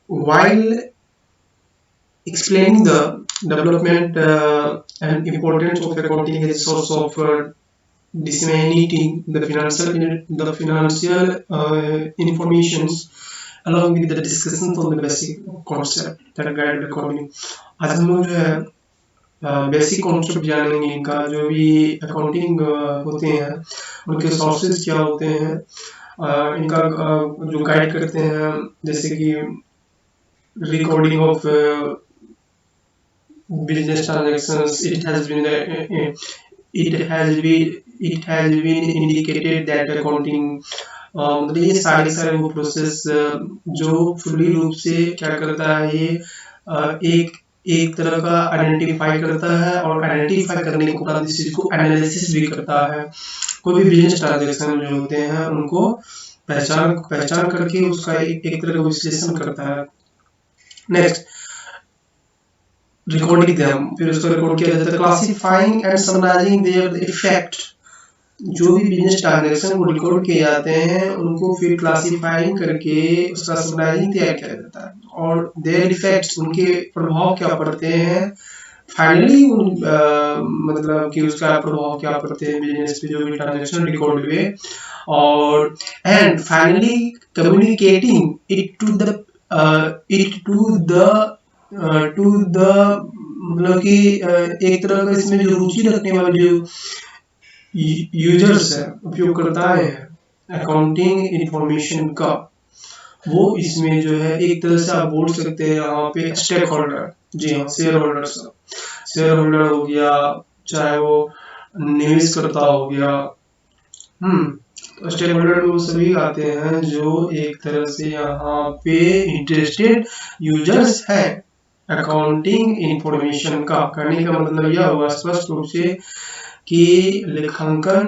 While explaining the development and importance of accounting as a source of disseminating the financial informations along with the discussions on the basic concept that guide accounting. आज हम लोग जो है basic concept जानेंगे इनका, जो भी accounting होते हैं उनके सोर्सेज क्या होते हैं, इनका जो गाइड करते हैं, जैसे कि recording of business transactions. It has been indicated that accounting मतलब ये सारे वो प्रोसेस जो फुली रूप से क्या करता है, ये एक एक तरह का आइडेंटिफाई करता है और आइडेंटिफाई करने के बाद इस चीज को एनालिसिस भी करता है। कोई भी बिजनेस ट्रांजेक्शन जो होते हैं उनको पहचान करके उसका एक तरह का विश्लेषण करता है। नेक्स्ट, रिकॉर्डिंग देम, फिर उसको रिकॉर्ड किया जाता है। Classifying and summarising their effect, जो भी बिजनेस ट्रांजैक्शन को रिकॉर्ड किए जाते हैं उनको फिर क्लासिफाइंग करके उसका समराइजिंग तैयार किया जाता है और देयर इफेक्ट्स, उनके प्रभाव क्या पड़ते हैं फाइनली, मतलब कि उसका प्रभाव क्या पड़ते हैं बिजनेस पे जो भी ट्रांजैक्शन रिकॉर्ड हुए, और and finally communicating to the मतलब कि एक तरह का इसमें जो रुचि रखने वाले जो यूजर्स है, उपयोगकर्ता है अकाउंटिंग इंफॉर्मेशन का, वो इसमें जो है एक तरह से आप बोल सकते हैं यहाँ पे स्टेक होल्डर। जी हाँ, शेयर होल्डर हो गया, चाहे वो निवेश करता हो गया। तो स्टेक होल्डर में वो सभी आते हैं जो एक तरह से यहाँ पे इंटरेस्टेड यूजर्स है अकाउंटिंग इंफॉर्मेशन का। करने का मतलब यह हुआ स्पष्ट रूप से कि लेखांकन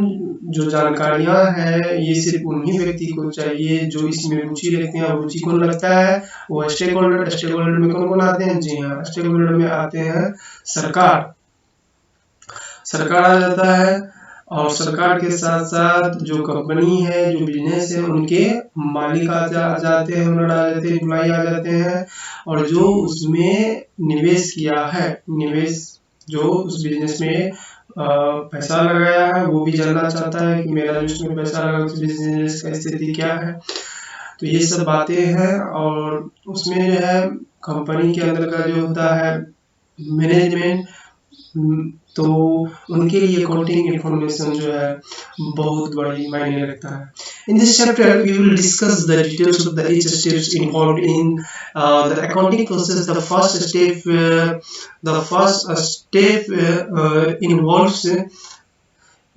जो जानकारियां हैं ये सिर्फ उन्हीं व्यक्ति को चाहिए जो इसमें रुचि रखते हैं। रुचि कौन रखता है? वो स्टेक होल्डर में कौन कौन आते हैं? जी हाँ, स्टेक होल्डर में आते हैं सरकार आ जाता है, और सरकार के साथ साथ जो कंपनी है, जो बिजनेस है, उनके मालिक आ जाते हैं, ओनर आ जाते हैं, एम्प्लॉय आ जाते हैं, और जो उसमें निवेश किया है, निवेश जो उस बिजनेस में पैसा लगाया है वो भी जानना चाहता है कि मेरा जो इसमें पैसा लगा उस बिजनेस का स्थिति क्या है। तो ये सब बातें हैं, और उसमें जो है कंपनी के अंदर का जो होता है मैनेजमेंट, तो उनके लिए अकाउंटिंग इंफॉर्मेशन जो है बहुत बड़ी मायने रखता है। In this chapter we will discuss the details of the each steps involved in the accounting process. The first step involves,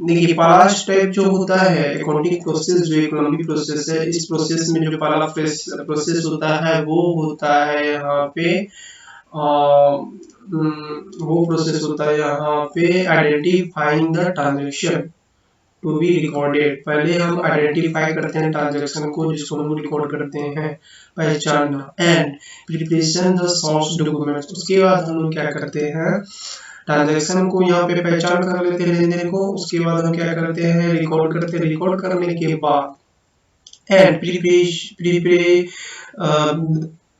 देखिए पहला स्टेप जो होता है अकाउंटिंग प्रोसेस, जो इकोनॉमिक प्रोसेस है, इस प्रोसेस में जो पहला प्रोसेस होता है वो होता है यहाँ पे वो प्रोसेस होता है यहाँ पे identifying the transaction to be recorded. पहले हम आइडेंटिफाई करते हैं ट्रांजेक्शन को जिसको हम रिकॉर्ड करते हैं, पहचानना। And preparation the source documents, उसके बाद हम लोग क्या करते हैं ट्रांजेक्शन को यहाँ पे पहचान कर लेते हैं लेन देन को, उसके बाद हम क्या करते हैं रिकॉर्ड करते हैं। रिकॉर्ड करने के बाद and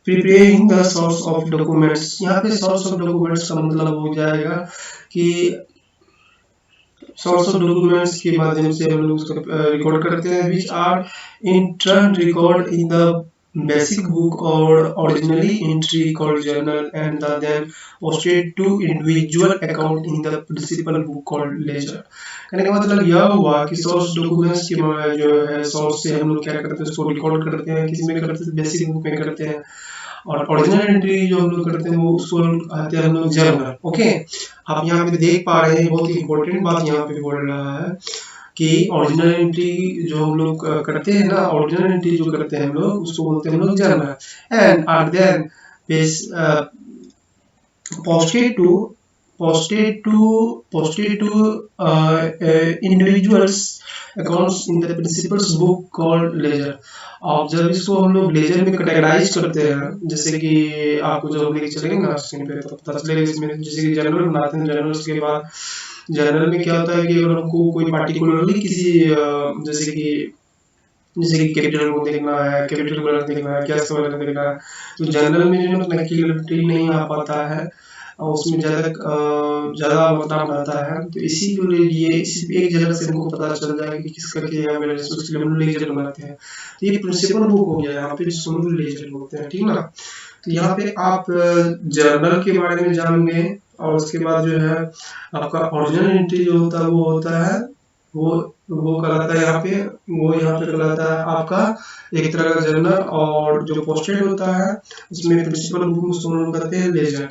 preparing the source of documents, यहाँ पे सोर्स ऑफ डॉक्यूमेंट्स का मतलब हो जाएगा कि सोर्स ऑफ डॉक्यूमेंट्स के माध्यम से हम लोग उसको रिकॉर्ड करते हैं, which are in turn record in the basic book और originally entry called journal and then posted to individual account in the principal book called ledger. कहने का मतलब यह हुआ कि सोर्स डॉक्यूमेंट्स के जो है सोर्स से हम लोग क्या करते हैं उसको रिकॉर्ड करते हैं, किस में करते हैं बेसिक बुक में करते हैं, और ओरिजिनल एंट्री जो हम लोग करते हैं वो उसको कहते हैं हम लोग जर्नल। ओके, आप यहाँ पे देख पा रहे हैं बहुत ही इंपॉर्टेंट बात यहाँ पे बोल रहा है कि ओरिजिनल एंट्री जो हम लोग करते हैं ना, ओरिजिनल एंट्री जो करते हैं हम लोग उसको बोलते हैं हम लोग journal. And are then posted to individuals accounts in the principal's book called ledger। अब जब इसको हम लोग लेजर में कैटेगराइज करते हैं, जैसे कि आपको जब लेके चलेंगे ना स्क्रीन पे तो पता चलेगा इसमें, जैसे कि जनरल बनाते हैं, जनरल के बाद जनरल में क्या होता है कि अगर हमको कोई पार्टिकुलरली किसी जैसे कि जैसे कि कैपिटल को देखना है, कैपिटल बैलेंस देखना है, कैश बैलेंस देखना है। तो जनरल में जो है क्लियरिटी नहीं आ पाता है और उसमें ज़्यादा मतलब रहता है। तो इसी के लिए इसी एक जगह से हमको पता चल जाएगा कि किस करके यहाँ बैलेंस उसके लिए हम लेजर बनाते हैं। तो ये प्रिंसिपल बुक हो गया यहाँ पे जिसको हम लेजर बोलते हैं, ठीक ना। तो यहाँ पे आप जर्नल के बारे में जानेंगे और उसके बाद जो है आपका ओरिजिनल एंट्री जो होता है वो होता है वो कहलाता है यहाँ पे, वो यहाँ पे कहलाता है आपका एक तरह का जर्नल। और जो पोस्टेड होता है उसमें प्रिंसिपल बुक में उसको हम कहते हैं लेजर।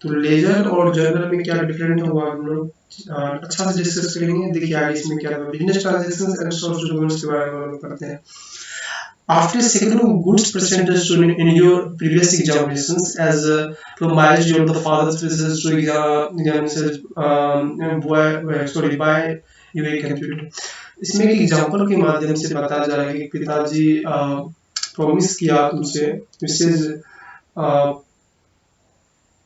तो लेजर और जर्नल में क्या डिफरेंट होगा हम लोग अच्छा से डिस्कस करेंगे। देखिए आगे इसमें क्या business transactions and source documents के बारे में हम करते हैं। After second goods presented in your previous examinations as promised your the father's visits to examinations by your computer। इसमें एक एग्जांपल के माध्यम से बताया जा रहा है कि पिताजी प्रॉमिस किया तुमसे, विशेष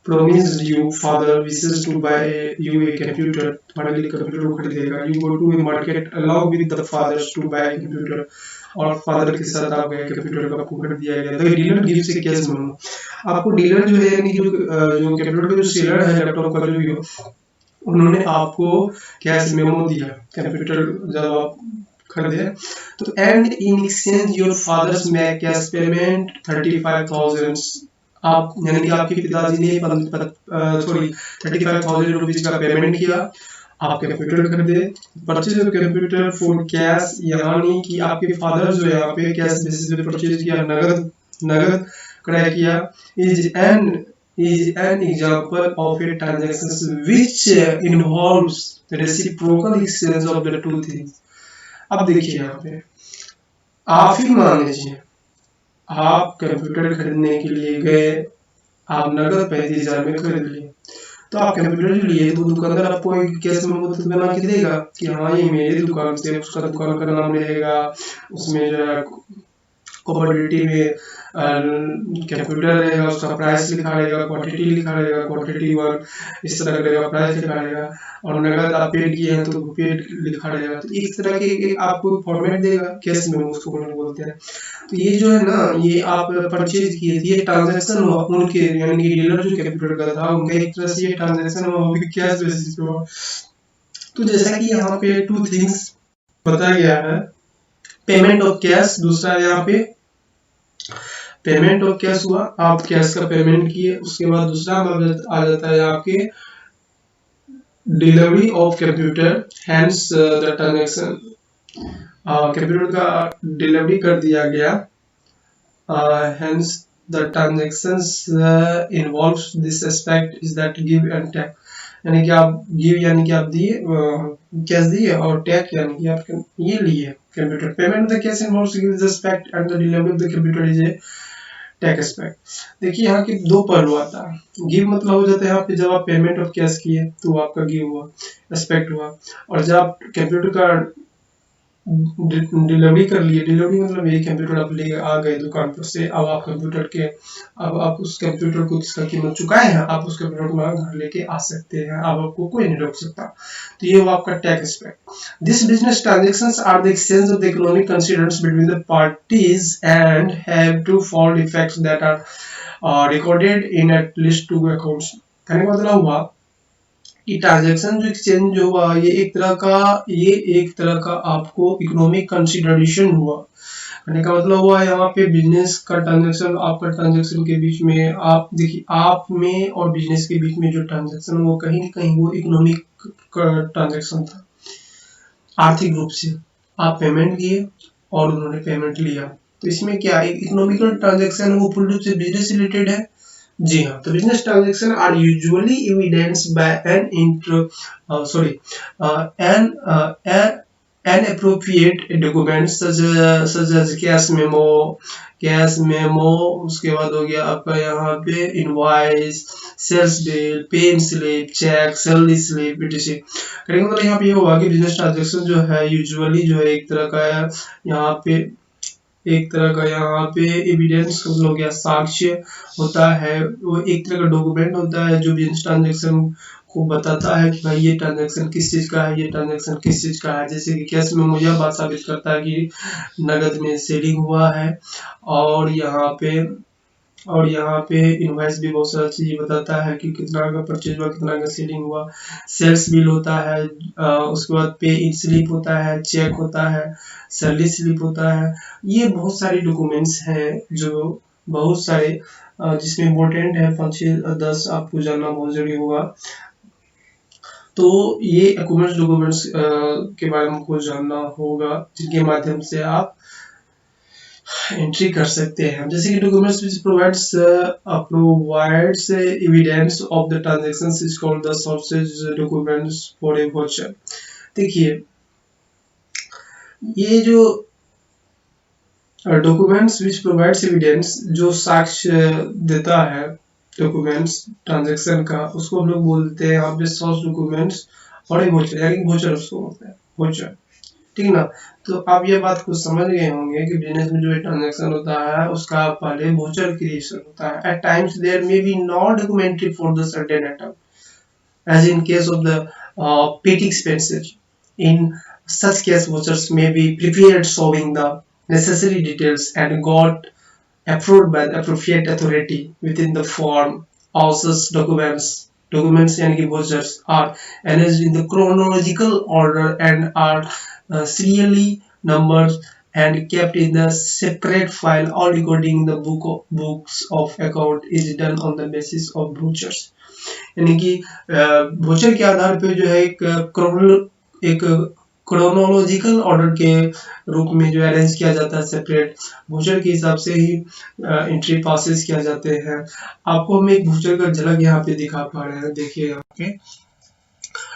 promised you father wishes to buy you a computer, तुम्हारे लिए कंप्यूटर को खरीदेगा। You go to a market along with the fathers to buy a computer, और फादर के साथ आप गए, कंप्यूटर का आपको खरीद दिया गया। तो डीलर गिव्स ए कैश मेमो। आपको डीलर जो है यानी जो कंप्यूटर का जो सेलर है लैपटॉप का जो भी हो, उन्होंने आपको कैश मेमो दिया कंप्यूटर जब आप खरीदे। तो and in exchange your fathers make cash payment 35,000। आप यानी कि आपके पिताजी ने 35,000 रुपीज का पेमेंट किया, आप कंप्यूटर खरीदे। Purchase of computer for cash, यानी कि आपके फादर जो यहाँ पे कैश बेसिस पे परचेज किया, नगद क्रय किया। is an example of a transaction which involves the reciprocal exchange of the two things। अब देखिए यहाँ पे आप ही मान लीजिए आप कंप्यूटर खरीदने के लिए गए, आप नगद 35,000 में खरीद लिए। तो आप कंप्यूटर के लिए तो दुकानदार आपको एक कैश मेमो बना के देगा कि हाँ ये मेरी दुकान से, उसका दुकान का नाम रहेगा, उसमें जो है कोमोडिटी में कंप्यूटर रहेगा, उसका प्राइस लिखा रहेगा, क्वांटिटी लिखा रहेगा, क्वांटिटी 1 इस तरह रहेगा, प्राइस लिखा रहेगा, और नगद आप पेड किए हैं तो पेड लिखा रहेगा। तो इस तरह के आपको फॉर्मेट देगा कैश मेमो उसको बोलते हैं। तो ये जो है ना, ये आप परचेज किए थे, ये ट्रांजैक्शन हुआ उनके, यानी कि डीलर जो कंप्यूटर का था उनका एक तरह से ये ट्रांजैक्शन हुआ कैश बेसिस पे हुआ। तो जैसा कि यहाँ पे 2 थिंग्स बताया गया है, पेमेंट ऑफ कैश, दूसरा यहाँ पे पेमेंट ऑफ कैश हुआ, आप कैश का पेमेंट किए, उसके बाद दूसरा आ जाता है आपके delivery of computer, hence the transaction, computer का डिलीवरी कर दिया गया, hence the transactions involves this aspect is that give and take, यानी कि आप गिव यानी कि आप दिए कैश दिए, और टेक यानी कि आप ये लिए computer. Payment the cash involves give the aspect and the delivery of the computer is a take aspect. देखिए यहाँ के 2 पहलू आता है। गिव मतलब हो जाता है यहाँ पे जब आप पेमेंट ऑफ कैश किए तो आपका गिव हुआ, एस्पेक्ट हुआ, और जब आप कंप्यूटर का डिलीवरी कर लिए, डिलीवरी मतलब यही कंप्यूटर आप ले आ गए दुकान पर से, अब आप कंप्यूटर के अब आप उस कंप्यूटर को जिसका कीमत चुकाए हैं, आप उस कंप्यूटर को घर लेके आ सकते हैं, अब आपको कोई नहीं रोक सकता। तो ये वो आपका tax aspect. This business transactions are the exchange of the economic considerations between the parties and have two fold effects that are recorded in at least 2 accounts. कहने का मतलब हुआ कि ट्रांजैक्शन जो एक्सचेंज हुआ ये एक तरह का आपको इकोनॉमिक कंसीडरेशन हुआ। कहने का मतलब हुआ यहाँ पे बिजनेस का ट्रांजैक्शन, आपका ट्रांजैक्शन के बीच में, आप देखिए आप में और बिजनेस के बीच में जो ट्रांजैक्शन वो कहीं न कहीं वो इकोनॉमिक ट्रांजैक्शन था। आर्थिक रूप से आप पेमेंट किए और उन्होंने पेमेंट लिया, तो इसमें क्या है, इकोनॉमिकल ट्रांजैक्शन वो पूर्ण रूप से बिजनेस रिलेटेड है। जी हाँ, तो business transaction are usually evidenced by an appropriate document such as cash memo, उसके बाद हो गया आपका यहाँ पे invoice, sales bill, pay in slip, cheque, salary slip, etc। करेंगे मतलब यहाँ पे ये होगा कि बिजनेस ट्रांजैक्शन जो है यूजुअली जो है एक तरह का यहाँ पे एविडेंस हो गया, साक्ष्य होता है, वो एक तरह का डॉक्यूमेंट होता है जो बिजनेस ट्रांजैक्शन आपको बताता है कि भाई ये ट्रांजैक्शन किस चीज़ का है, ये ट्रांजैक्शन किस चीज़ का है। जैसे कि कैश में मुझे बात साबित करता है कि नगद में सेलिंग हुआ है, और यहाँ पे इनवॉइस भी बहुत सारा चीज़ बताता है कि कितना का परचेज हुआ, कितना का सेलिंग हुआ। सेल्स बिल होता है, उसके बाद पे इन स्लिप होता है, चेक होता है, सैलरी स्लिप होता है। ये बहुत सारे डॉक्यूमेंट्स हैं जो बहुत सारे जिसमें इम्पोर्टेंट है 5-10 आपको जानना बहुत जरूरी होगा। तो ये डॉक्यूमेंट्स के बारे में आपको जानना होगा, जिनके माध्यम से आप एंट्री कर सकते हैं। जैसे कि documents which provides evidence of the transactions is called the sources documents for a voucher. देखिए, ये जो डॉक्यूमेंट्स विच प्रोवाइड्स एविडेंस, जो साक्ष्य देता है डॉक्यूमेंट्स ट्रांजैक्शन का, उसको हम लोग बोलते हैं यहाँ पे सोर्स डॉक्यूमेंट्स और एक वाउचर, यानी वाउचर उसको बोलते हैं, वाउचर। ठीक ना। तो आप ये बात को समझ गए होंगे कि बिजनेस में जो ट्रांजैक्शन होता है उसका पहले वाउचर क्रिएशन होता है। At times there may be not documented for the certain item, as in case of the petty expenses. In such case, vouchers may be prepared showing the necessary details and got approved by the appropriate authority within the form of such documents. Documents and vouchers are arranged in the chronological order and are serially numbered and kept in the separate file. All recording the books of account is done on the basis of vouchers. यानी कि voucher के आधार पे जो है एक chronological order के रूप में जो अरेंज किया जाता है, सेपरेट वाउचर के हिसाब से ही एंट्री पासेस किया जाते हैं। आपको हम एक वाउचर का झलक यहाँ पे दिखा पा रहे हैं। देखिए यहाँ पे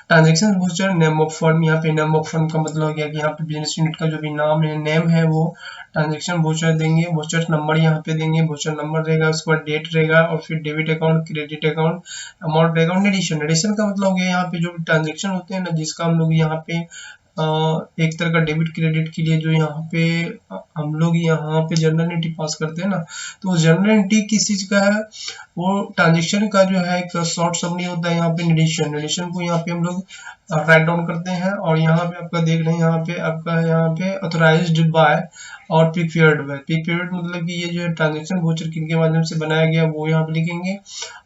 transaction voucher, name of firm. यहाँ पे नेम ऑफ फर्म का मतलब हो गया कि यहाँ पे बिजनेस यूनिट का जो भी नाम है, नेम है, वो ट्रांजैक्शन वाउचर देंगे। वाउचर नंबर यहाँ पे देंगे, वाउचर नंबर रहेगा, उसके बाद डेट रहेगा, और फिर debit account, credit account, amount रहेगा। एडिशन, एडिशन का मतलब हो गया यहाँ पे जो भी ट्रांजैक्शन होते हैं ना, जिसका हम लोग यहाँ पे एक तरह का डेबिट क्रेडिट के लिए जो यहाँ पे हम लोग यहाँ पे जनरल एंट्री पास करते हैं ना, तो जनरल एंट्री किस चीज का है, वो ट्रांजेक्शन का जो है एक शॉर्ट समरी होता है। यहाँ पे एडिशन, एडिशन को यहाँ पे हम लोग राइट डाउन करते हैं, और यहाँ पे आपका देख रहे हैं यहाँ पे ऑथोराइज्ड बाय और प्रीपेयर्ड बाय। प्रीपेयर्ड मतलब कि ये जो है ट्रांजेक्शन वाउचर किनके माध्यम से बनाया गया वो यहाँ पे लिखेंगे,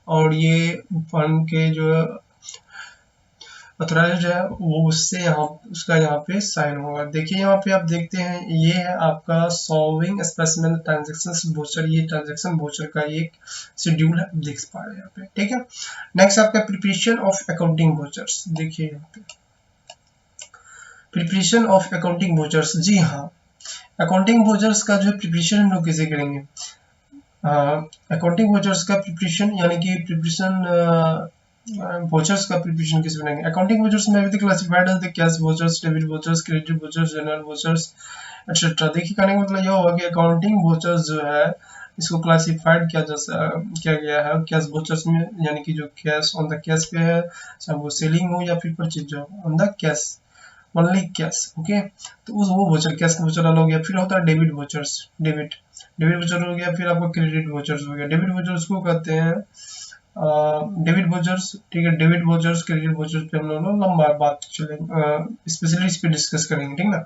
और ये फर्म के जो ऑथराइज्ड है वो उससे उसका यहाँ पे साइन होगा। देखिए यहाँ पे आप देखते हैं, ये है आपका सॉल्विंग स्पेसिमेन ट्रांजैक्शन वाउचर। ये ट्रांजैक्शन वाउचर का एक शेड्यूल है, देख पा रहे हैं यहाँ पे। ठीक है, नेक्स्ट आपका प्रिपरेशन ऑफ अकाउंटिंग वाउचर्स। देखिए यहाँ पे प्रिपरेशन ऑफ अकाउंटिंग वाउचर्स। जी हाँ, अकाउंटिंग वाउचर्स का जो प्रिपरेशन हम लोग कैसे करेंगे। अकाउंटिंग वाउचर्स का प्रिपरेशन यानी कि प्रिपरेशन वाउचर्स का प्रिपरेशन कैसे बनाएंगे। अकाउंटिंग वाउचर्स में भी क्लासिफाइड है cash vouchers, debit vouchers, credit vouchers, general vouchers etcetera. देखिए कहने का मतलब यह होगा कि अकाउंटिंग वाउचर्स जो है इसको क्लासिफाइड किया गया है कैश वाउचर्स में, यानी कि जो कैश ऑन द कैश पे है, चाहे वो सेलिंग हो या फिर परचेज हो, on the cash, only cash. Okay, तो वो वाउचर कैश का वाउचर अलग हो गया। फिर होता है डेबिट वाउचर्स, डेबिट वाउचर हो गया। फिर आपका क्रेडिट वाउचर्स हो गया। डेबिट वाउचर्स को कहते हैं डेबिट वाउचर्स। ठीक है, डेबिट वाउचर्स, क्रेडिट वाउचर्स पे हम लोग लंबा बात चलेंगे, स्पेशली इस पे डिस्कस करेंगे। ठीक ना,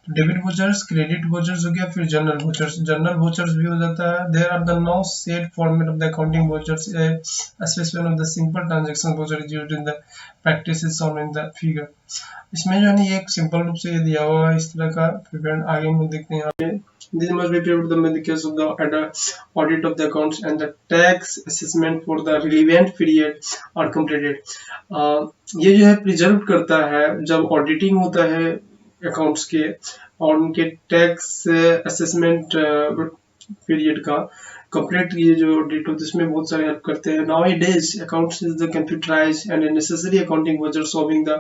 तो डेबिट वाउचर्स, क्रेडिट वाउचर्स हो गया। फिर जनरल वाउचर्स, जनरल वाउचर्स भी हो जाता है। There are the now set format of the accounting vouchers, specification of the simple transaction voucher is used in the practice is shown in the figure. इसमें जो है ना ये एक सिंपल रूप से दिया हुआ है इस तरह का। फिर आगे हम लोग देखते हैं यहाँ पे this must be prepared in the case of the audit of the accounts and the tax assessment for the relevant period are completed. ये जो है प्रिजर्व करता है जब ऑडिटिंग होता है अकाउंट्स के और उनके टैक्स असेसमेंट पीरियड का कंप्लीट, ये जो ऑडिट होता है इसमें बहुत सारे हेल्प करते हैं। Nowadays accounts is the computerized and necessary accounting voucher showing the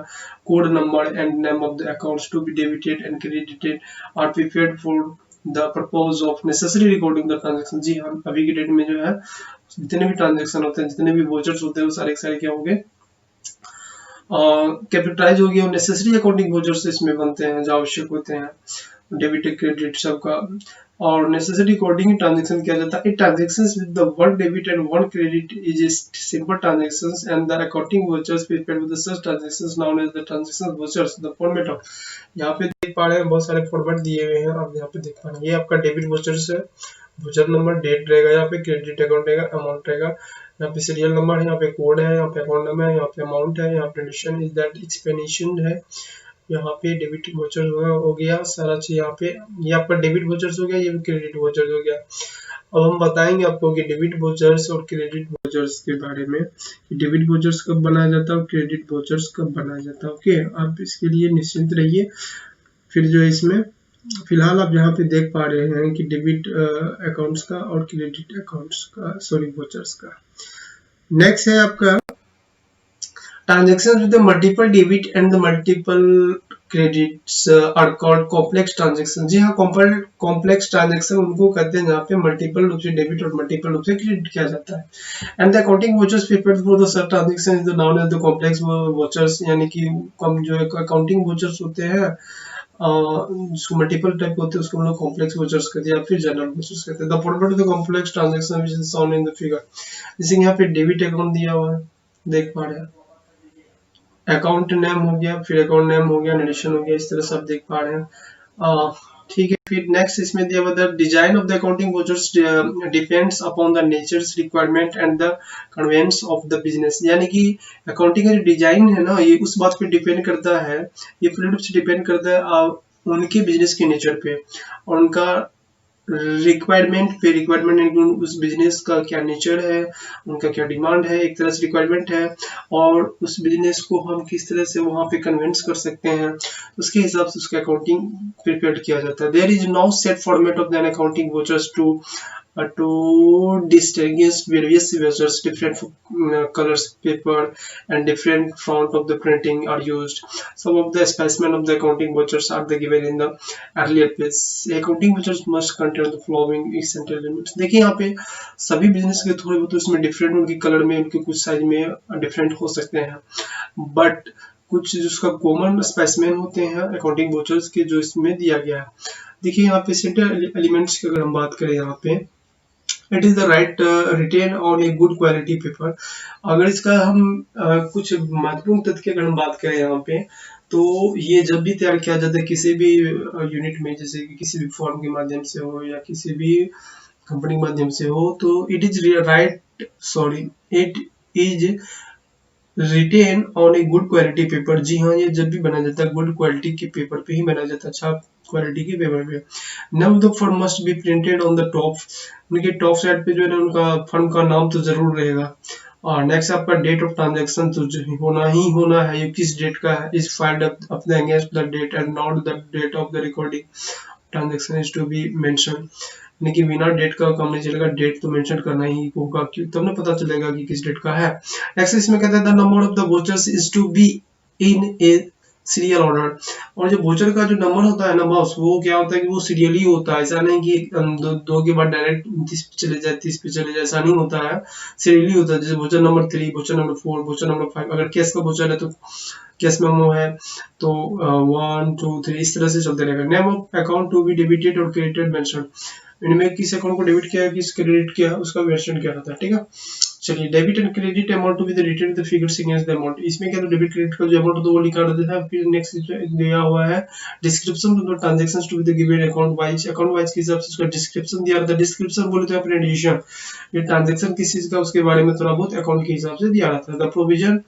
code number and name of the accounts to be debited and credited are prepared for the purpose of necessary recording the transaction। जी हाँ, अभी की date में जो है जितने भी transaction होते हैं, जितने भी वाउचर्स होते हैं, वो सारे क्या होंगे, कैपिटलाइज हो गया। नेसेसरी अकाउंटिंग वाउचर्स इसमें बनते हैं जो आवश्यक होते हैं, डेबिट क्रेडिट सबका। और नेसेसिटी अकॉर्डिंग ट्रांजेक्शन किया जाता है। Transactions with the one debit and one credit is simple transactions and the accounting vouchers prepared with such transactions known as the transaction vouchers. The format of, यहाँ पे देख पा रहे हैं बहुत सारे फॉर्मेट दिए हुए हैं, आप यहाँ पे देख पा रहे हैं। ये आपका डेबिट वाउचर्स है, वाउचर नंबर, डेट रहेगा, यहाँ पे क्रेडिट अकाउंट रहेगा, अमाउंट रहेगा, यहाँ पे सीरियल नंबर है, यहाँ पे कोड है, यहाँ पे अकाउंट नंबर है, यहाँ पे अमाउंट है, यहाँ पे एडिशन इज दैट एक्सप्लेनेशन है, यहाँ पे डेबिट वाउचर हो गया सारा चीज। यहाँ पे ये आपका डेबिट वाउचर्स हो गया, ये भी क्रेडिट वाउचर्स हो गया। अब हम बताएंगे आपको कि डेबिट वाउचर्स और क्रेडिट वाउचर्स के बारे में, कि डेबिट वाउचर्स कब बनाया जाता है और क्रेडिट वाउचर्स कब बनाया जाता है। ओके, आप इसके लिए निश्चिंत रहिए। फिर जो इसमें फिलहाल आप यहाँ पे देख पा रहे हैं कि डेबिट अकाउंट्स का और क्रेडिट अकाउंट्स का, सॉरी वाउचर्स का। नेक्स्ट है आपका transactions with the multiple debit and the multiple credits are called complex transactions। जी हाँ, कॉम्प्लेक्स ट्रांजेक्शन उनको कहते हैं जहाँ पे मल्टीपल रूप से डेबिट और मल्टीपल रूप से क्रेडिट किया जाता है। And the accounting vouchers prepared for the such transaction is known as the complex vouchers, यानी कि कम जो अकाउंटिंग वाउचर्स होते हैं जो मल्टीपल टाइप होते हैं उसको हम लोग कॉम्प्लेक्स वाउचर्स कहते हैं या फिर जनरल वाउचर्स कहते हैं। The format of the complex transaction which is shown in the figure. जैसे यहाँ पे डेबिट अकाउंट दिया हुआ है, देख पा रहे हैं, अकाउंट नेम हो गया, फिर अकाउंट नेम हो गया, एडिशन हो गया, इस तरह से आप देख पा रहे हैं। ठीक है, फिर नेक्स्ट इसमें दिया हुआ the design of the accounting vouchers depends upon the natures requirement and the conveyance of the business. यानी कि अकाउंटिंग का जो डिजाइन है ना, ये उस बात पे डिपेंड करता है, ये पूरी रूप से डिपेंड करता है उनके बिजनेस के नेचर पे और उनका रिक्वायरमेंट पे। रिक्वायरमेंट उस बिजनेस का क्या नेचर है, उनका क्या डिमांड है, एक तरह से रिक्वायरमेंट है, और उस बिजनेस को हम किस तरह से वहां पे कन्विंस कर सकते हैं, उसके हिसाब से उसका अकाउंटिंग प्रिपेयर किया जाता है। There is no set format of the accounting vouchers to distinguish various vouchers. Different colors paper and different font of the printing are used. Some of the specimen of the accounting vouchers are the given in the earlier page. Accounting vouchers must contain the following essential elements। देखिए यहाँ पे सभी business के थोड़े बहुत उसमें different, उनके colour में, उनके कुछ साइज में डिफरेंट हो सकते हैं, बट कुछ जिसका कॉमन स्पेसिमेन होते हैं अकाउंटिंग वाउचर्स के जो इसमें दिया गया है। देखिए यहाँ पे सेंटर एलिमेंट्स की अगर हम बात करें, यहाँ पे it is the right written on a good quality paper. अगर इसका हम कुछ महत्वपूर्ण तथ्य की अगर हम बात करें यहाँ पे, तो ये जब भी तैयार किया जाता है किसी भी यूनिट में, जैसे कि किसी भी फॉर्म के माध्यम से हो या किसी भी कंपनी के माध्यम से हो, तो it is written on a good quality paper. जी हाँ, ये जब भी बनाया जाता है गुड क्वालिटी के पेपर पे ही बनाया जाता है, अच्छा क्वालिटी के पेपर पे। Now the firm must be printed on the top, उनके टॉप साइड पे जो है ना उनका फर्म का नाम तो जरूर रहेगा। और नेक्स्ट आपका डेट ऑफ ट्रांजैक्शन तो होना ही होना है, ये किस डेट का है, is filed up the against the date and not the date of the recording transaction is to be mention. यानी कि बिना डेट का काम नहीं चलेगा, डेट तो मेंशन करना ही होगा, क्यों तब ना पता चलेगा कि किस डेट का है। नेक्स्ट इसमें कहता है the number of the vouchers is to be in a serial order. और जो वोचर का जो नंबर होता है ना बॉस, वो क्या होता है कि वो सीरियली होता है, ऐसा नहीं कि दो के बाद डायरेक्ट 29 पे चले जाए, 30 पे चले जाए, ऐसा नहीं होता है, सीरियली होता है। जैसे voucher number 3, voucher number 4, voucher number 5, अगर केस का वोचर है तो केस मेमो है तो 1 2 3 इस तरह से चलते रहेगा। Name of account to be debited और क्रेडिटेड मेंशन, इनमें किस अकाउंट को डेबिट किया है, किस क्रेडिट किया है, उसका मेंशन किया रहता है। ठीक है, चलिए debit and credit amount to be the written the figures against the amount. इसमें क्या, तो डेबिट क्रेडिट का जो अमाउंट है तो वो लिखा रहता है। फिर नेक्स्ट दिया हुआ है description of the transactions to be the given account wise के हिसाब से उसका डिस्क्रिप्शन दिया रहता है। डिस्क्रिप्शन बोले तो अपने एडिशन, ये ट्रांजैक्शन किस चीज का उसके बारे में थोड़ा बहुत अकाउंट के हिसाब से दिया रहता है। The provision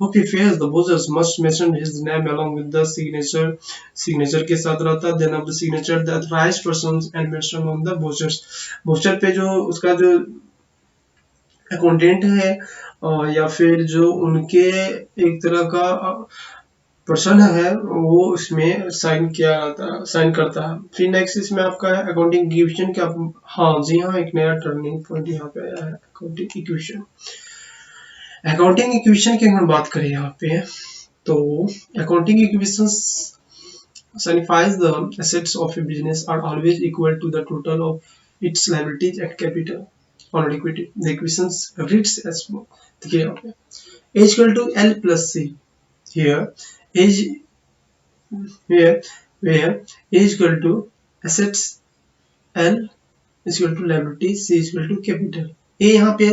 who prepares the vouchers must mention his name along with the signature के साथ रहता है। then of the signature the authorized persons and mention on the voucher पे जो उसका जो अकाउंटेंट है या फिर जो उनके एक तरह का पर्सन है वो इसमें साइन करता है। फिर नेक्स्ट इसमें आपका है अकाउंटिंग इक्वेशन क्या, हाँ जी हाँ, एक नया टर्निंग पॉइंट यहाँ पे आया है, अकाउंटिंग इक्वेशन। अकाउंटिंग इक्वेशन की हम बात करें यहाँ पे, तो accounting equations signifies the assets of a business are always equal to the total of its liabilities and capital or equity. The equations reads as follows. देखिए यहाँ पे A equal to L plus C here where A equal to assets L is equal to liability, C is equal to capital. ए यहाँ पे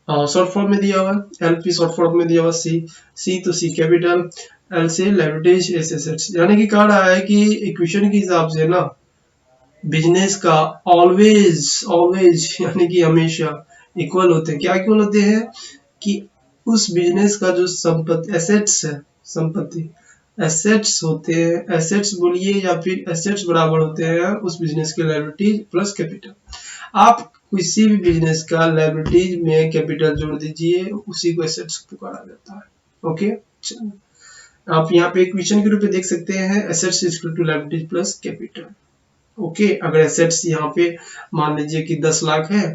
short form में दिया हुआ, L P short form में दिया हुआ, सी तो सी कैपिटल, एल से लायबिलिटीज, एस एसेट्स। यानी कि कह रहा है कि इक्वेशन के हिसाब से ना बिजनेस का ऑलवेज ऑलवेज यानी कि हमेशा इक्वल होते हैं। क्या इक्वल होते हैं कि उस बिजनेस का जो संपत्ति एसेट्स है, संपत्ति एसेट्स होते हैं, एसेट्स बोलिए या फिर एसेट्स बराबर होते हैं उस बिजनेस के लायबिलिटीज प्लस कैपिटल। आप किसी भी बिजनेस का लायबिलिटीज में कैपिटल जोड़ दीजिए, उसी को एसेट्स पुकारा जाता है। ओके, आप यहाँ पे इक्वेशन के रूप में देख सकते हैं, assets is equal to liabilities plus capital. Okay, अगर एसेट्स यहाँ पे मान लीजिए कि 10 लाख है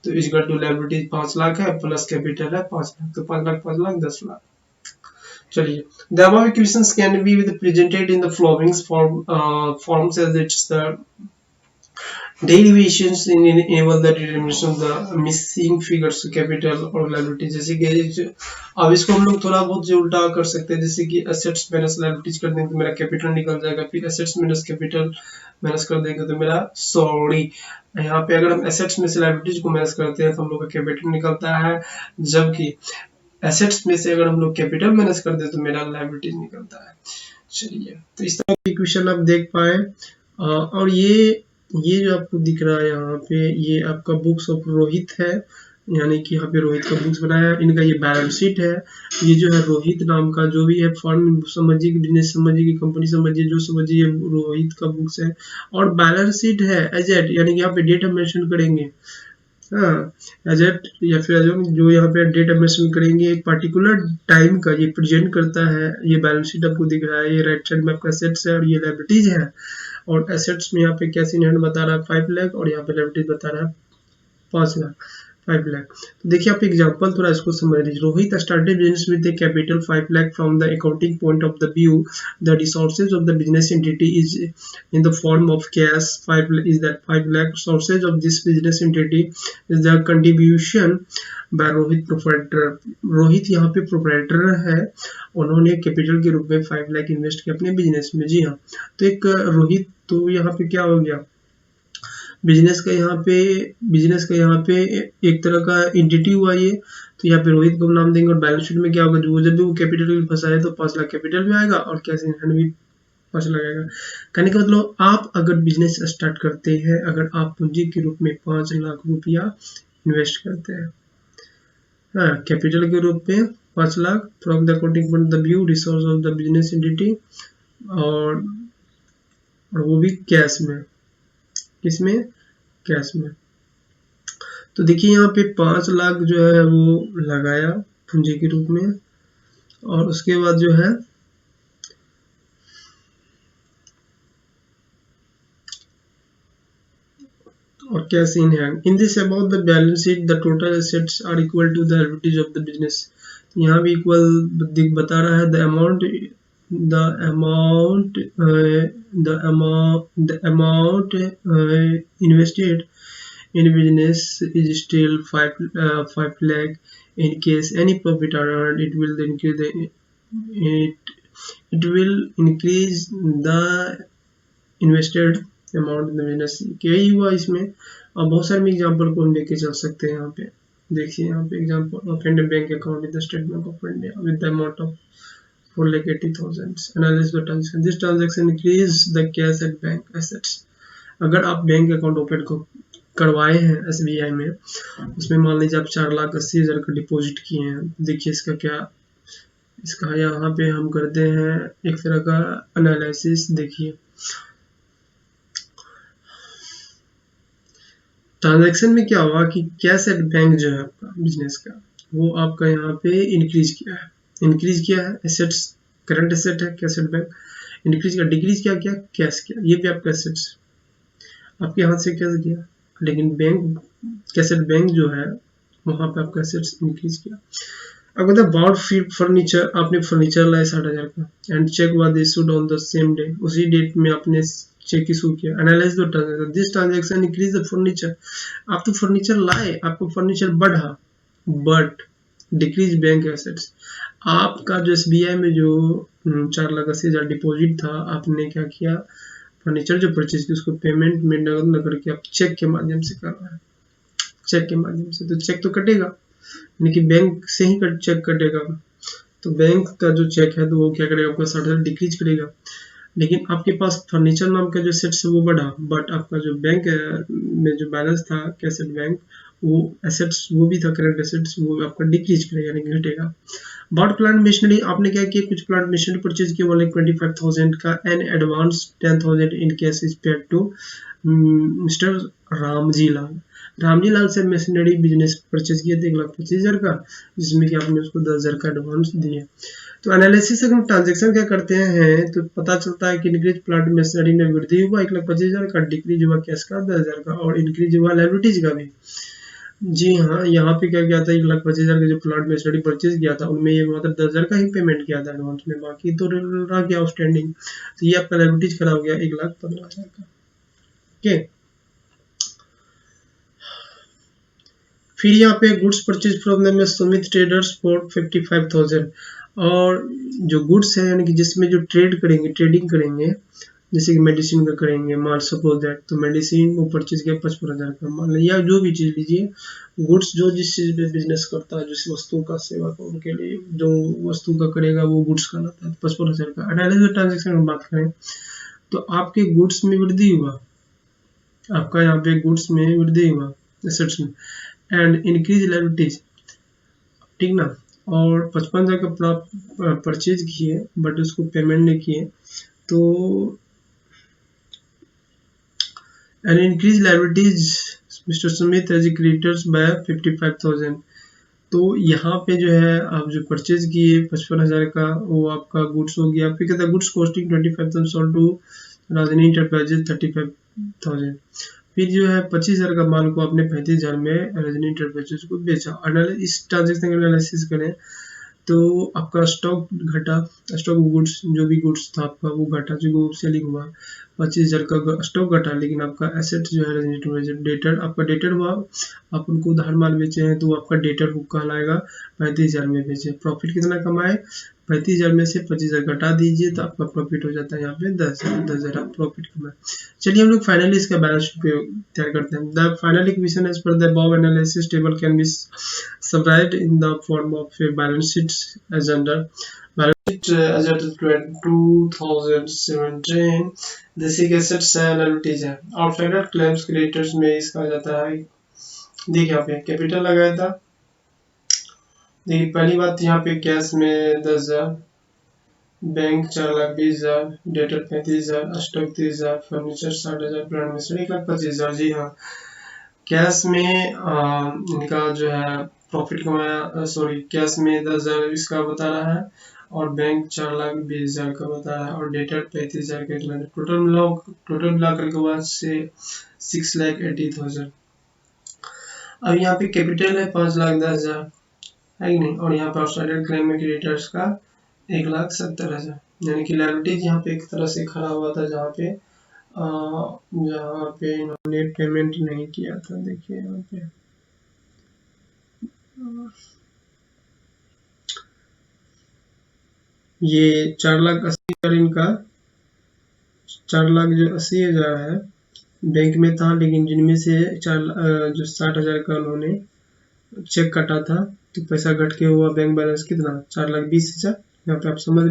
तो इक्वल टू लायबिलिटीज 5 लाख है प्लस कैपिटल है 5 लाख, तो 5 लाख 5 लाख 10 लाख। चलिए, the above equations can be presented in the following forms as it's the derivations enable the determination of the missing figures capital और liability। जैसे कि अब इसको हम लोग थोड़ा बहुत जो उल्टा कर सकते हैं, जैसे कि assets माइनस liabilities कर देंगे तो मेरा कैपिटल निकल जाएगा, फिर assets माइनस कैपिटल माइनस कर देंगे तो मेरा यहाँ पे अगर हम assets में से liabilities को माइनस करते हैं तो हम लोग का कैपिटल निकलता है, जबकि एसेट्स में से अगर हम लोग कैपिटल माइनस कर दे तो मेरा लायबिलिटीज निकलता है। चलिए, तो इस तरह की इक्वेशन आप देख पाए। और ये जो आपको दिख रहा है यहाँ पे, ये आपका बुक्स ऑफ रोहित है, यानी कि यहाँ पे रोहित का बुक्स बनाया है, इनका ये बैलेंस शीट है। ये जो है रोहित नाम का जो भी है फर्म समझिए, बिजनेस समझिए, कि कंपनी समझिए, जो समझिए, रोहित का बुक्स है। और बैलेंस शीट है एजेट, यानी कि यहाँ पे डेट हम मेंशन करेंगे, एजेट या फिर जो यहाँ पे डेटा मेंशन करेंगे एक पर्टिकुलर टाइम का, ये प्रेजेंट करता है। ये बैलेंस शीट आपको दिख रहा है, ये राइट साइड में आपका एसेट्स है और ये लायबिलिटीज है। और एसेट्स में यहाँ पे कैश इन हैंड बता रहा है 5 लाख और यहाँ पे लायबिलिटीज बता रहा है 5 लाख 5 लाख। तो देखिए आप एग्जांपल थोड़ा इसको समझ लीजिए। Rohit started business with A capital 5 lakh from the accounting point of the view the resources of the business entity is in the form of cash 5 lakh sources of this business entity is the contribution by Rohit proprietor. Rohit यहाँ पे proprietor है, उन्होंने capital के रूप में 5 lakh invest किया अपने business में। जी हाँ, तो एक रोहित, तो यहाँ पे क्या हो गया, बिजनेस का यहाँ पे एक तरह का एंटिटी हुआ ये, तो यहाँ पे रोहित को नाम देंगे। और बैलेंस शीट में क्या होगा, जो जब भी वो कैपिटल में फंसा है तो 5 लाख कैपिटल में आएगा और कैश इन हैंड भी 5 लगेगा। कहने का मतलब आप अगर बिजनेस स्टार्ट करते हैं, अगर आप पूंजी के रूप में 5 लाख रुपया इन्वेस्ट करते हैं, हाँ, कैपिटल के रूप में 5 lakh from the accounting point of the view resource of the business entity, और वो भी कैश में, किसमें, कैश में। तो देखिए यहाँ पे 5 लाख जो है वो लगाया पूंजी के रूप में, और उसके बाद जो है or cash in hand. In this about the balance sheet, the total assets are equal to the liabilities of the business. यहाँ भी इक्वल बता रहा है। the amount invested in business is still 5 lakh. In case any profit are earned, it will increase the invested amount in the business. यही हुआ इसमें, और बहुत सारे एग्जांपल को हम लेके चल सकते हैं। यहाँ पे देखिए, यहाँ पे example of bank account with the state bank of India with the amount of 4,80,000 analysis the transaction. This transaction increase the cash at bank assets. अगर आप बैंक अकाउंट ओपन करवाए हैं SBI में, उसमें मान लीजिए आप 4,80,000 का डिपॉजिट किए हैं, देखिए इसका यहाँ पे हम करते हैं एक तरह का एनालिसिस। देखिए ट्रांजैक्शन में क्या हुआ कि कैश एट बैंक जो है आपका बिजनेस का, वो आपका यहाँ पे इंक्रीज किया है एसेट्स, करंट एसेट है कैश एट बैंक, इंक्रीज किया, डिक्रीज क्या कैश किया, ये भी आपका एसेट्स आपके हाथ से कैश किया, लेकिन बैंक कैश एट बैंक जो है वहाँ पे आपका एसेट्स इंक्रीज किया। अब बताए बाउट फर्नीचर, आपने फर्नीचर लाया 60,000 का, and cheque was issued on the same day, उसी डेट में आपने चेक इशू किया। Analyse the transaction, this transaction increase the furniture. आप तो फर्नीचर लाए, आपको फर्नीचर बढ़ा, बट डिक्रीज बैंक एसेट्स। आपका जो SBI में जो 4,80,000 डिपॉजिट था, आपने क्या किया, फर्नीचर जो परचेज की उसको पेमेंट में नगद न करके आप चेक के माध्यम से कर रहे हैं, चेक के माध्यम से, तो चेक तो कटेगा, यानी कि बैंक से ही चेक कटेगा। तो बैंक का जो चेक है तो वो क्या करेगा, आपका 60,000 डिक्रीज करेगा। लेकिन आपके पास फर्नीचर नाम का जो एसेट्स है वो बढ़ा, बट आपका जो बैंक में जो बैलेंस था कैसेट बैंक, वो एसेट्स वो भी था करेंट एसेट्स, वो आपका डिक्रीज करेगा, यानी घटेगा। बट प्लांट मशीनरी आपने क्या किया, कुछ प्लांट मशीनरी परचेज किया, वाले 25,000 का, and advance 10,000 in cash is paid to mister Ramji Lal. Ramji Lal से मशीनरी बिजनेस परचेज किया था 1,25,000 का, जिसमें कि आपने उसको 10,000 का एडवांस दिए। तो एनालिसिस अगर हम ट्रांजेक्शन क्या करते हैं तो पता चलता है कि इंक्रीज प्लांट मशीनरी में वृद्धि हुआ 1,25,000 का, डिक्रीज हुआ कैश का 10,000 का, और इंक्रीज हुआ लायबिलिटीज का भी। जी हाँ, यहाँ पे क्या किया था, 1,25,000 का जो प्लांट मशीनरी परचेज किया था उनमें ये मात्र 10,000 का ही पेमेंट किया था एडवांस में, बाकी तो रह गया आउटस्टैंडिंग। तो ये आपका लायबिलिटीज खड़ा हो गया 1,15,000 का। ओके, फिर यहाँ पे goods purchase from the Sumit traders for 55,000, और जो गुड्स है यानी कि जिसमें जो ट्रेडिंग करेंगे, जैसे कि मेडिसिन का करेंगे माल, सपोज दैट, तो मेडिसिन वो परचेज किया 55,000 का माल, या जो भी चीज़ लीजिए, गुड्स जो जिस चीज़ पे बिजनेस करता है, जिस वस्तु का सेवा का, उनके लिए जो वस्तु का करेगा वो गुड्स कहलाता है, 55,000 का। एनालिसिस ट्रांजेक्शन में बात करें तो आपके गुड्स में वृद्धि हुआ, आपका यहाँ पे गुड्स में वृद्धि हुआ एसेट्स में, एंड इंक्रीज लायबिलिटीज, ठीक ना, और 55,000 का परचेज किए बट उसको पेमेंट नहीं किए, तो and increase liabilities mister Sumit as creditors by 55,000। तो यहाँ पे जो है आप जो परचेज किए 55,000 का, वो आपका गुड्स हो गया। फिर कहता है goods costing 25,000 sold to Rajni enterprises 35,000। फिर जो है 25,000 का माल को आपने 35,000 में रजनी इंटरप्राइजेज को बेचा। इस ट्रांजेक्शन का एनालिसिस करें तो आपका स्टॉक घटा, स्टॉक गुड्स जो भी गुड्स था आपका वो घटा, जो सेलिंग हुआ 25,000 का स्टॉक घटा, लेकिन आपका एसेट जो है रजनी डेटर, आपका डेटर हुआ, आप उनको उधार माल बेचे हैं तो आपका डेटर को कहलाएगा, 35,000 में बेचे। प्रॉफिट कितना कमाए, 35,000 में से 25,000 घटा दीजिए तो आपका प्रॉफिट हो जाता है यहाँ पे 10,000 आप प्रॉफिट कमाए। चलिए हम लोग फाइनली इसका बैलेंस शीट तैयार करते हैं। The final equation as per the above analysis table can be summarized in the form of a balance sheet as under balance sheet as at 2017। Basic assets है, liabilities है, outsider claims creditors में इसका आ जाता है। देखिए यहाँ पे capital लगाया था, देखिए पहली बात यहाँ पे कैश में 10,000, bank 4,20,000, debtor 35,000, stock 30,000, furniture 60,000, plant machinery 1,25,000। जी हाँ, कैश में इनका जो है प्रॉफिट कमाया, सॉरी कैश में 10,000 इसका बता रहा है, और बैंक 4,20,000 का बता रहा है, और डेटर 35,000 का, टोटल मिलाकर के बाद से 6,80,000। अब यहाँ पे कैपिटल है 5,10,000 है कि नहीं, और यहाँ पे आउटसाइडर क्लेम में क्रेडिटर्स का 1,70,000, यानी कि लायबिलिटीज यहाँ पे एक तरह से खड़ा हुआ था, जहाँ पे इन्होंने पेमेंट नहीं किया था। देखिए यहाँ पे ये 4,80,000 इनका, 4,80,000 है बैंक में था, लेकिन जिनमें से जो 60,000 का उन्होंने चेक कटा था, तो पैसा घट के हुआ बैंक बैलेंस कितना 4,20,000। यहाँ पे आप समझ रहे